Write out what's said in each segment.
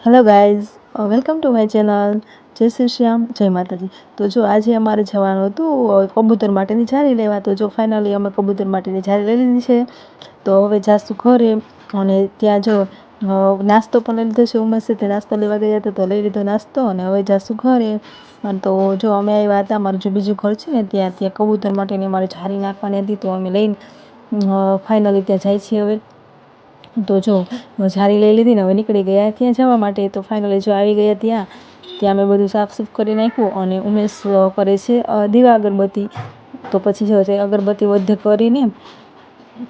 Hello guys, welcome to my channel. જય શ્રી શ્યામ, જય માતાજી. તો જો આજે અમારે જવાનું હતું કબૂતર માટેની જાળી લેવા. તો જો ફાઇનલી અમે કબૂતર માટેની જાળી લઈ લીધી છે. તો હવે જાશું ઘરે અને ત્યાં જો નાસ્તો પણ લઈ લીધો છે. ઉમરસે તે નાસ્તો લેવા ગયા હતા તો લઈ લીધો નાસ્તો અને હવે જાશું ઘરે. અને તો જો અમે આવ્યા હતા, અમારું જે બીજું ઘર છે ને ત્યાં કબૂતર માટેની અમારે જાળી નાખવાની હતી. તો અમે લઈને ફાઇનલી ત્યાં જાય છીએ હવે. તો જો જાળી લઈ લીધી ને હવે નીકળી ગયા ત્યાં જવા માટે. તો ફાઇનલી જો આવી ગયા ત્યાં મેં બધું સાફસૂફ કરી નાખ્યું અને ઉમેશ કરે છે દીવા અગરબત્તી. તો પછી જો અગરબત્તી વધે કરીને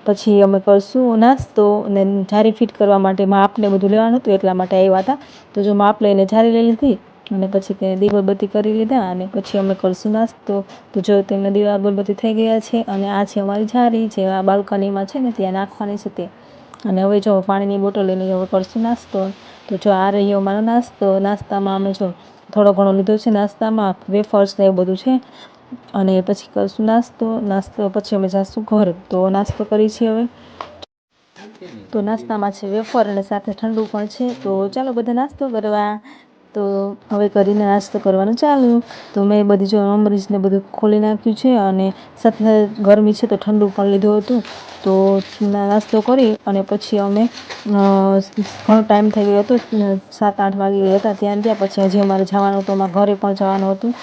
પછી અમે કરશું નાસ્તો ને જાળી ફિટ કરવા માટે માપને બધું લેવાનું હતું એટલા માટે આવ્યા હતા. તો જો માપ લઈને જાળી લઈ લીધી અને પછી તેને દીવા અગરબત્તી કરી લીધા અને પછી અમે કરશું નાસ્તો. તો જો તેમને દીવા અગરબત્તી થઈ ગયા છે અને આ છે અમારી જાળી જે આ બાલ્કનીમાં છે ને ત્યાં નાખવાની છે તે. અને હવે જો પાણીની બોટલ લઈને હવે કરશું નાસ્તો. તો જો આ રહ્યો અમારો નાસ્તો. નાસ્તામાં અમે જો થોડો ઘણો લીધો છે નાસ્તામાં, વેફર્સ ને એવું બધું છે. અને પછી કરશું નાસ્તો પછી અમે જાશું ઘર. તો નાસ્તો કરી છીએ હવે. તો નાસ્તામાં છે વેફર અને સાથે ઠંડુ પણ છે. તો ચાલો બધા નાસ્તો કરવા. તો હવે કરીને નાસ્તો કરવાનું ચાલુ. તો મેં બધી જો અમરીશને બધું ખોલી નાખ્યું છે અને સાથે ગરમી છે તો ઠંડુ પણ લીધું હતું. તો નાસ્તો કરી અને પછી અમે ઘણો ટાઈમ થઈ ગયો હતો, 7-8 વાગી ગયા હતા ત્યાં પછી હજી અમારે જવાનું હતું, અમારે ઘરે પણ જવાનું હતું.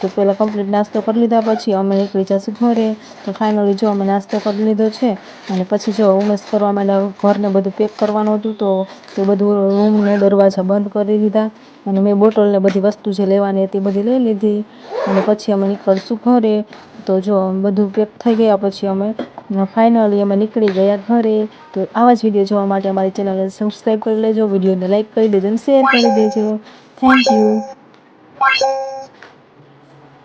તો પહેલાં કમ્પ્લીટ નાસ્તો કરી લીધા પછી અમે નીકળી જશું ઘરે. તો ફાઇનલી જો અમે નાસ્તો કરી લીધો છે અને પછી જો ઉમેશ કરવા માંડ્યા ઘરને બધું પેક કરવાનું હતું. તો તે બધું રૂમને દરવાજા બંધ કરી દીધા અને મેં બોટલને બધી વસ્તુ જે લેવાની હતી બધી લઈ લીધી અને પછી અમે નીકળશું ઘરે. તો જો બધું પેક થઈ ગયા પછી અમે ફાઇનલી અમે નીકળી ગયા ઘરે. તો આવા જ વિડીયો જોવા માટે અમારી ચેનલને સબસ્ક્રાઈબ કરી લેજો, વિડીયોને લાઈક કરી દેજો અને શેર કરી દેજો. Thank you.